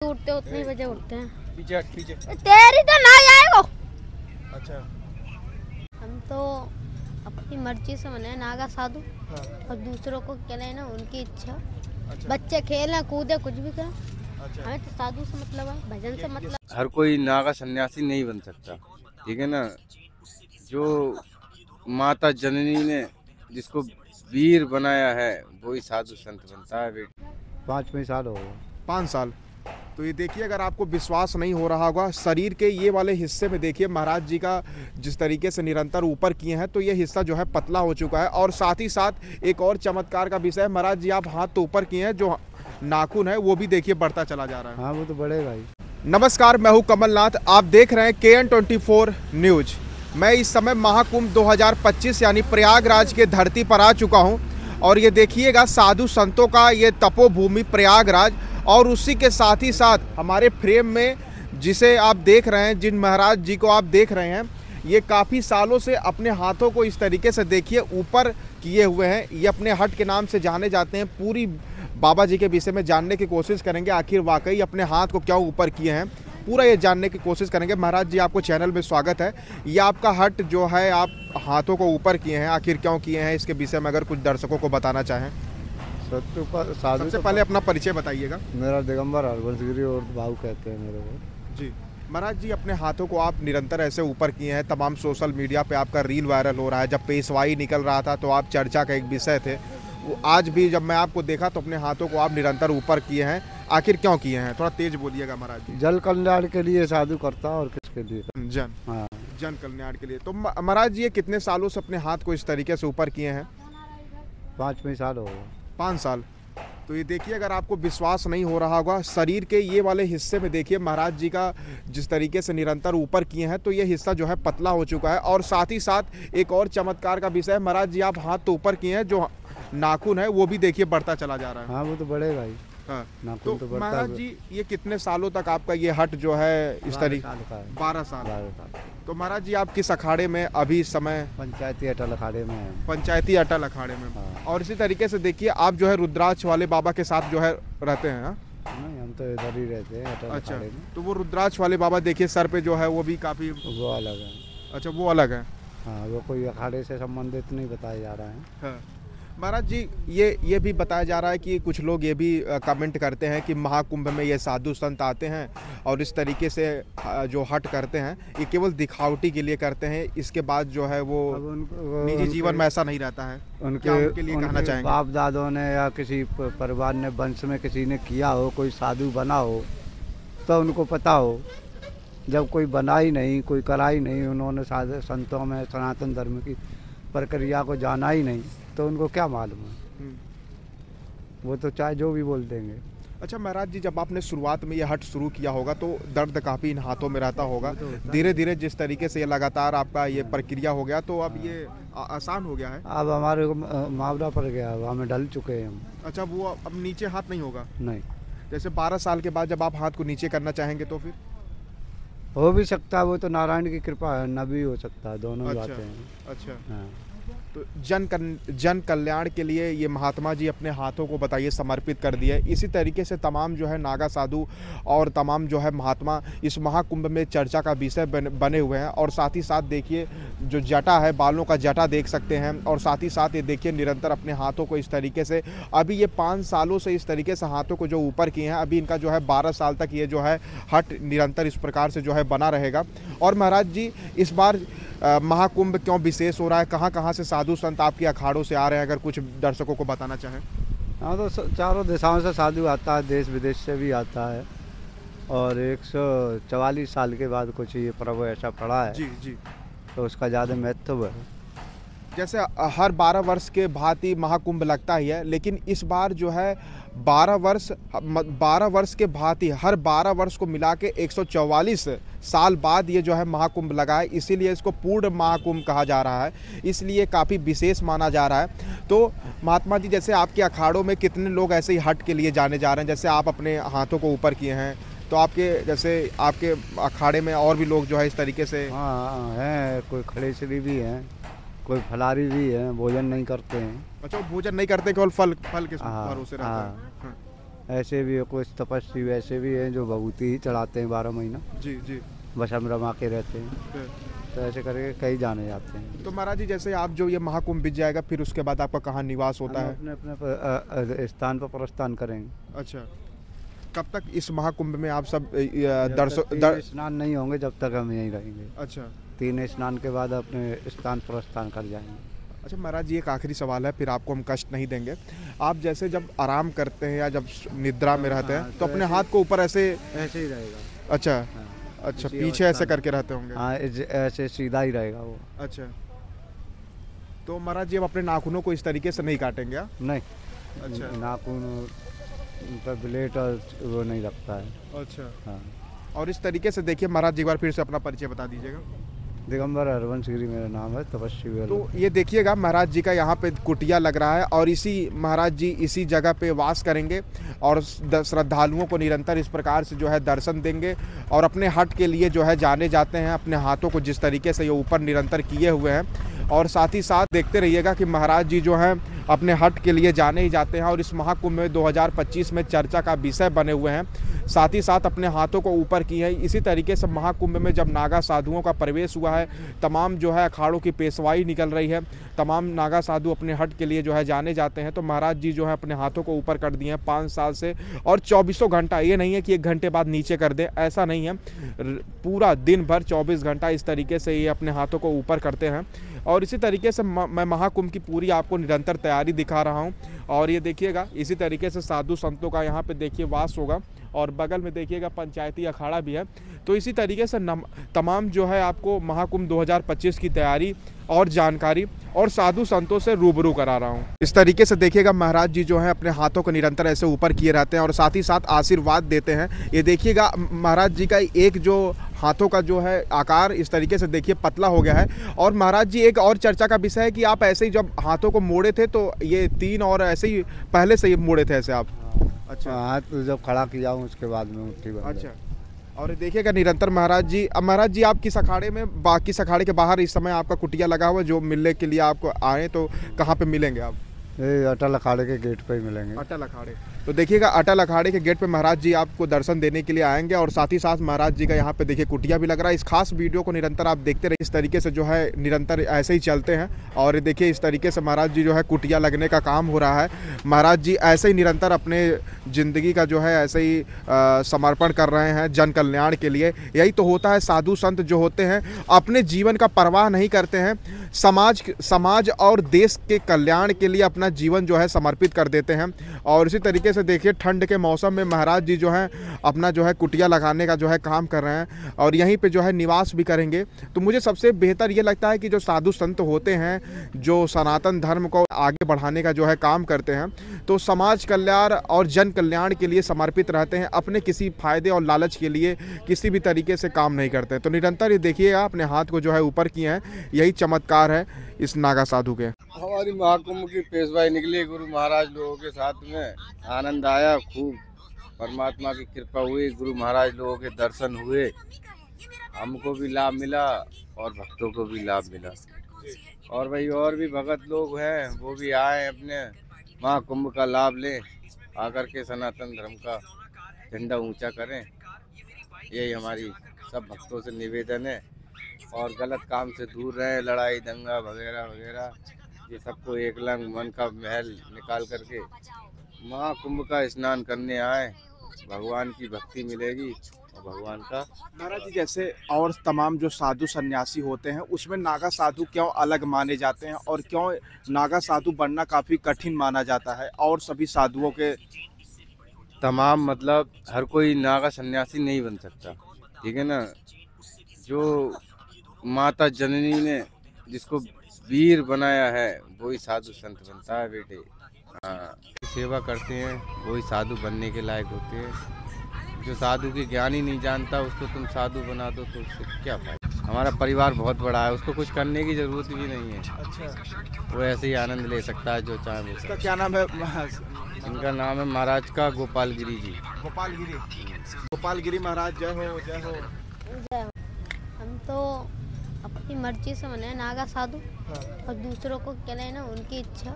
उठते उतनी बजे उठते हैं। पीछे तेरी तो ना जाएगा। अच्छा, हम तो अपनी मर्जी से बने नागा साधु। हाँ। और दूसरों को क्या लेना, उनकी इच्छा। अच्छा, बच्चे खेलें कूदे कुछ भी करें, अच्छा। हमें तो साधु से मतलब है, भजन से मतलब। हर कोई नागा सन्यासी नहीं बन सकता, ठीक है ना। जो माता जननी ने जिसको वीर बनाया है वही साधु संत बनता है बेटा। 5 साल हो गए। 5 साल। तो ये देखिए, अगर आपको विश्वास नहीं हो रहा होगा, शरीर के ये वाले हिस्से में देखिए महाराज जी का जिस तरीके से निरंतर ऊपर किए हैं, तो ये हिस्सा जो है पतला हो चुका है। और साथ ही साथ एक और चमत्कार का विषय है, महाराज जी आप हाथ तो ऊपर किए हैं, जो नाखून है वो भी देखिए बढ़ता चला जा रहा है। हाँ वो तो बढ़ेगा ही। नमस्कार, मैं हूं कमलनाथ, आप देख रहे हैं KN24 न्यूज। मैं इस समय महाकुंभ 2025 यानी प्रयागराज के धरती पर आ चुका हूं। और ये देखिएगा साधु संतों का ये तपोभूमि प्रयागराज, और उसी के साथ ही साथ हमारे फ्रेम में जिसे आप देख रहे हैं, जिन महाराज जी को आप देख रहे हैं, ये काफ़ी सालों से अपने हाथों को इस तरीके से देखिए ऊपर किए हुए हैं। ये अपने हट के नाम से जाने जाते हैं। पूरी बाबा जी के विषय में जानने की कोशिश करेंगे, आखिर वाकई अपने हाथ को क्यों ऊपर किए हैं, पूरा ये जानने की कोशिश करेंगे। महाराज जी आपको चैनल में स्वागत है। ये आपका हट जो है आप हाथों को ऊपर किए हैं, आखिर क्यों किए हैं, इसके विषय में अगर कुछ दर्शकों को बताना चाहें। सबसे पहले अपना परिचय बताइएगा। मेरा दिगंबर हरबंसगिरी और भाऊ कहते हैं मेरे को। जी महाराज जी, अपने हाथों को आप निरंतर ऐसे ऊपर किए हैं। तमाम सोशल मीडिया पे आपका रील वायरल हो रहा है। जब पेशवाई निकल रहा था तो आप चर्चा का एक विषय थे। वो आज भी जब मैं आपको देखा तो अपने हाथों को आप निरंतर ऊपर किए हैं, आखिर क्यों किए हैं, थोड़ा तेज बोलिएगा महाराज जी। जल कल्याण के लिए साधु करता और किसके लिए? हाँ, जन कल्याण के लिए। तो महाराज जी ये कितने सालों से अपने हाथ को इस तरीके से ऊपर किए हैं? 5 साल हो गए। 5 साल। तो ये देखिए, अगर आपको विश्वास नहीं हो रहा होगा, शरीर के ये वाले हिस्से में देखिए महाराज जी का जिस तरीके से निरंतर ऊपर किए हैं, तो ये हिस्सा जो है पतला हो चुका है। और साथ ही साथ एक और चमत्कार का विषय है, महाराज जी आप हाथ तो ऊपर किए हैं, जो नाखून है वो भी देखिए बढ़ता चला जा रहा है। हाँ वो तो बढ़ेगा ही। हाँ। नाखून तो बढ़ता महाराज जी ये कितने सालों तक आपका ये हट जो है इस तरीके? 12 साल। तो महाराज जी आप किस अखाड़े में अभी इस समय? पंचायती अटल अखाड़े में है। पंचायती अटल अखाड़े में। हाँ। और इसी तरीके से देखिए आप जो है रुद्राक्ष वाले बाबा के साथ जो है रहते हैं। हाँ? नहीं, हम तो इधर ही रहते हैं अटल अच्छा, अखाड़े में। तो वो रुद्राक्ष वाले बाबा देखिए सर पे जो है वो भी काफी वो अलग है। अच्छा, वो अलग है। हाँ वो कोई अखाड़े से संबंधित नहीं बताया जा रहा है। हाँ। महाराज जी ये भी बताया जा रहा है कि कुछ लोग ये भी कमेंट करते हैं कि महाकुंभ में ये साधु संत आते हैं और इस तरीके से जो हट करते हैं, ये केवल दिखावटी के लिए करते हैं, इसके बाद जो है वो निजी जीवन में ऐसा नहीं रहता है। उनके लिए कहना चाहेंगे? बाप दादों ने या किसी परिवार ने वंश में किसी ने किया हो, कोई साधु बना हो, तो उनको पता हो। जब कोई बना ही नहीं, कोई करा ही नहीं, उन्होंने साधु संतों में सनातन धर्म की प्रक्रिया को जाना ही नहीं, तो उनको क्या मालूम है? वो तो चाहे जो भी बोल देंगे। अच्छा महाराज जी, जब आपने शुरुआत में ये हट शुरू किया होगा तो दर्द काफ़ी इन हाथों में रहता होगा। धीरे धीरे जिस तरीके से ये लगातार आपका ये प्रक्रिया हो गया, तो अब ये आसान हो गया है? अब हमारे को मुआवजा पड़ गया, अब हमें ढल चुके हैं हम। अच्छा, वो अब नीचे हाथ नहीं होगा? नहीं। जैसे 12 साल के बाद जब आप हाथ को नीचे करना चाहेंगे तो फिर हो भी सकता है, वो तो नारायण की कृपा है, न भी हो सकता है, दोनों अच्छा, बातें हैं। अच्छा। हाँ। तो जन कल्याण के लिए ये महात्मा जी अपने हाथों को बताइए समर्पित कर दिए। इसी तरीके से तमाम जो है नागा साधु और तमाम जो है महात्मा इस महाकुंभ में चर्चा का विषय बने हुए हैं। और साथ ही साथ देखिए जो जटा है, बालों का जटा देख सकते हैं। और साथ ही साथ ये देखिए निरंतर अपने हाथों को इस तरीके से, अभी ये 5 सालों से इस तरीके से हाथों को जो ऊपर किए हैं, अभी इनका जो है 12 साल तक ये जो है हट निरंतर इस प्रकार से जो है बना रहेगा। और महाराज जी इस बार महाकुंभ क्यों विशेष हो रहा है, कहाँ कहाँ से साधु संत आपके अखाड़ों से आ रहे हैं, अगर कुछ दर्शकों को बताना चाहें? हाँ तो चारों दिशाओं से साधु आता है, देश विदेश से भी आता है। और 144 साल के बाद कुछ ये पर्व ऐसा पड़ा है। जी जी। तो उसका ज़्यादा महत्व है। जैसे हर 12 वर्ष के भांति महाकुंभ लगता ही है, लेकिन इस बार जो है 12 वर्ष के भांति हर 12 वर्ष को मिला के 144 साल बाद ये जो है महाकुंभ लगा है, इसीलिए इसको पूर्ण महाकुंभ कहा जा रहा है, इसलिए काफ़ी विशेष माना जा रहा है। तो महात्मा जी जैसे आपके अखाड़ों में कितने लोग ऐसे ही हट के लिए जाने जा रहे हैं? जैसे आप अपने हाथों को ऊपर किए हैं, तो आपके जैसे आपके अखाड़े में और भी लोग जो है इस तरीके से? हाँ हैं, कोई खड़ेसरी भी हैं, कोई फलारी भी है, भोजन नहीं करते हैं। अच्छा, भोजन नहीं करते, केवल फल के भरोसे रहते हैं। ऐसे भी है कुछ तपस्वी वैसे भी हैं जो भभूति ही चढ़ाते हैं 12 महीना, जी जी। भस्म रमा के रहते हैं। तो ऐसे करके कई जाने जाते हैं। तो महाराज जी जैसे आप जो ये महाकुंभ बीत जाएगा फिर उसके बाद आपका कहाँ निवास होता है? हम अपने अपने स्थान पर प्रस्थान करेंगे। अच्छा, कब तक इस महाकुंभ में आप सब तीन स्नान नहीं होंगे जब तक हम यहीं रहेंगे। अच्छा 3 स्नान के बाद अपने स्थान प्रस्थान कर जाएंगे। अच्छा महाराज जी, एक आखिरी सवाल है, फिर आपको हम कष्ट नहीं देंगे। आप जैसे जब आराम करते हैं या जब निद्रा में रहते हैं तो अपने हाथ को ऊपर ऐसे ऐसे ही रहेगा। अच्छा हाँ। अच्छा, इसी पीछे अवस्था ऐसे में। करके रहते होंगे? हाँ, ऐसे सीधा ही रहेगा वो। अच्छा, तो महाराज जी अब अपने नाखूनों को इस तरीके से नहीं काटेंगे? हाँ? नहीं, अच्छा नाखून पर ब्लेड और वो नहीं लगता है। अच्छा। हाँ। और इस तरीके से देखिए महाराज जी, एक बार फिर से अपना परिचय बता दीजिएगा। दिगंबर हरवंश गिरी मेरा नाम है, तपस्वी। तो ये देखिएगा महाराज जी का यहाँ पे कुटिया लग रहा है और इसी महाराज जी इसी जगह पे वास करेंगे और श्रद्धालुओं को निरंतर इस प्रकार से जो है दर्शन देंगे और अपने हट के लिए जो है जाने जाते हैं, अपने हाथों को जिस तरीके से ये ऊपर निरंतर किए हुए हैं। और साथ ही साथ देखते रहिएगा कि महाराज जी जो हैं अपने हट के लिए जाने ही जाते हैं और इस महाकुंभ में 2025 में चर्चा का विषय बने हुए हैं। साथ ही साथ अपने हाथों को ऊपर किए हैं। इसी तरीके से महाकुंभ में जब नागा साधुओं का प्रवेश हुआ है, तमाम जो है अखाड़ों की पेशवाई निकल रही है, तमाम नागा साधु अपने हट के लिए जो है जाने जाते हैं। तो महाराज जी जो है अपने हाथों को ऊपर कर दिए हैं 5 साल से, और 24 घंटा, ये नहीं है कि 1 घंटे बाद नीचे कर दें, ऐसा नहीं है, पूरा दिन भर 24 घंटा इस तरीके से ये अपने हाथों को ऊपर करते हैं। और इसी तरीके से मैं महाकुंभ की पूरी आपको निरंतर तैयारी दिखा रहा हूँ। और ये देखिएगा इसी तरीके से साधु संतों का यहाँ पे देखिए वास होगा और बगल में देखिएगा पंचायती अखाड़ा भी है। तो इसी तरीके से तमाम जो है आपको महाकुंभ 2025 की तैयारी और जानकारी और साधु संतों से रूबरू करा रहा हूँ। इस तरीके से देखिएगा महाराज जी जो है अपने हाथों को निरंतर ऐसे ऊपर किए रहते हैं और साथ ही साथ आशीर्वाद देते हैं। ये देखिएगा महाराज जी का एक जो हाथों का जो है आकार इस तरीके से देखिए पतला हो गया है। और महाराज जी एक और चर्चा का विषय है कि आप ऐसे ही जब हाथों को मोड़े थे तो ये 3 और ऐसे ही पहले से ही मोड़े थे ऐसे आप? अच्छा, हाथ जब खड़ा किया हूँ उसके बाद में मुट्ठी बंद। अच्छा, और देखिएगा निरंतर महाराज जी, अब महाराज जी आप किस अखाड़े में, बाकी अखाड़े के बाहर इस समय आपका कुटिया लगा हुआ है, जो मिलने के लिए आपको आए तो कहाँ पे मिलेंगे आप? ये अटल अखाड़े के गेट पे ही मिलेंगे। अटल अखाड़े, तो देखिएगा अटल अखाड़े के गेट पे महाराज जी आपको दर्शन देने के लिए आएंगे। और साथ ही साथ महाराज जी का यहाँ पे देखिए कुटिया भी लग रहा है। इस खास वीडियो को निरंतर आप देखते रहिए, इस तरीके से जो है निरंतर ऐसे ही चलते हैं। और देखिए इस तरीके से महाराज जी जो है कुटिया लगने का काम हो रहा है। महाराज जी ऐसे ही निरंतर अपने ज़िंदगी का जो है ऐसे ही समर्पण कर रहे हैं जन कल्याण के लिए। यही तो होता है, साधु संत जो होते हैं अपने जीवन का परवाह नहीं करते हैं, समाज और देश के कल्याण के लिए अपना जीवन जो है समर्पित कर देते हैं। और इसी तरीके से देखिए ठंड के मौसम में महाराज जी जो है अपना जो है कुटिया लगाने का जो है काम कर रहे हैं और यहीं पे जो है निवास भी करेंगे। तो मुझे सबसे बेहतर ये लगता है कि जो साधु संत होते हैं जो सनातन धर्म को आगे बढ़ाने का जो है काम करते हैं, तो समाज कल्याण और जन कल्याण के लिए समर्पित रहते हैं, अपने किसी फायदे और लालच के लिए किसी भी तरीके से काम नहीं करते। तो निरंतर ये देखिएगा अपने हाथ को जो है ऊपर किए हैं, यही चमत्कार है इस नागा साधु के। हमारी महाकुंभ की पेशवाई निकली गुरु महाराज लोगों के साथ में, आनंद आया खूब, परमात्मा की कृपा हुई, गुरु महाराज लोगों के दर्शन हुए, हमको भी लाभ मिला और भक्तों को भी लाभ मिला। और भाई और भी भगत लोग हैं वो भी आए अपने महाकुंभ का लाभ लें, आकर के सनातन धर्म का झंडा ऊंचा करें, यही हमारी सब भक्तों से निवेदन है। और गलत काम से दूर रहें, लड़ाई दंगा वगैरह वगैरह, ये सबको एक लंग मन का महल निकाल करके महाकुंभ का स्नान करने आए, भगवान की भक्ति मिलेगी और भगवान का। महाराज जी जैसे और तमाम जो साधु सन्यासी होते हैं उसमें नागा साधु क्यों अलग माने जाते हैं और क्यों नागा साधु बनना काफ़ी कठिन माना जाता है और सभी साधुओं के? तमाम मतलब हर कोई नागा सन्यासी नहीं बन सकता, ठीक है ना। जो माता जननी ने जिसको वीर बनाया है वही साधु संत बनता है बेटे। हाँ, सेवा करते हैं वही साधु बनने के लायक होते हैं। जो साधु की ज्ञान ही नहीं जानता उसको तुम साधु बना दो तो उससे क्या फायदा। हमारा परिवार बहुत बड़ा है, उसको कुछ करने की जरूरत भी नहीं है। अच्छा, वो ऐसे ही आनंद ले सकता है जो चाहे। इसका क्या नाम है? इनका नाम है महाराज का गोपाल गिरी जी। गोपाल गिरी, गोपाल गिरी महाराज जय हो जय हो। जय हो। हम तो अपनी मर्जी से बने नागा साधु और दूसरों को क्या लेना उनकी इच्छा।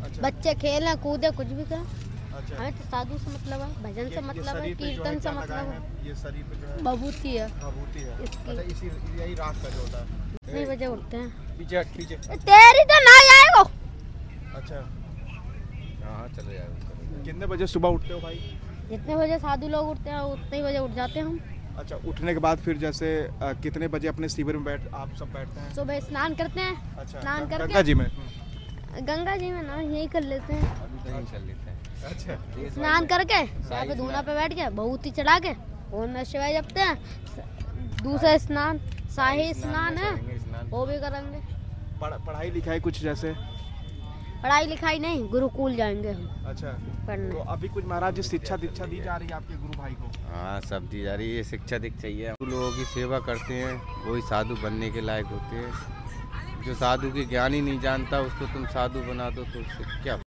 अच्छा। बच्चे खेलें कूदे कुछ भी करें, अच्छा। हमें तो साधु से मतलब है, भजन से मतलब है, कीर्तन से मतलब है। ये शरीर पे जो है बभूति है भभूति है। इसकी। अच्छा, इसी यही रात का जो होता है। कितने बजे उठते हैं? पीछे पीछे। तेरी तो ना आएगा। अच्छा, हाँ चले जाओ। कितने बजे सुबह उठते हो भाई? जितने बजे साधु लोग उठते हैं उतने ही बजे उठ जाते हैं हम। अच्छा, उठने के बाद फिर जैसे कितने बजे अपने शिविर में आप सब बैठते हैं? सुबह स्नान करते हैं। अच्छा, स्नान करके गंगा जी में। गंगा जी में ना यही कर लेते हैं। अभी तो यहीं चल लेते हैं। अच्छा, स्नान करके यहाँ पे धूना पे बैठ के भभूति चढ़ा के ओम नमः शिवाय जपते हैं। दूसरा स्नान शाही स्नान है वो भी करेंगे। पढ़ाई लिखाई कुछ जैसे? पढ़ाई लिखाई नहीं, गुरुकुल जाएंगे हम अच्छा, पढ़ने। तो अभी कुछ महाराज जी शिक्षा दीक्षा दी जा रही है आपके गुरु भाई को? हाँ सब दी जा रही है, ये शिक्षा दीक्षा चाहिए। हम लोगों की सेवा करते हैं वही साधु बनने के लायक होते हैं। जो साधु की ज्ञान ही नहीं जानता उसको तुम साधु बना दो तो उससे क्या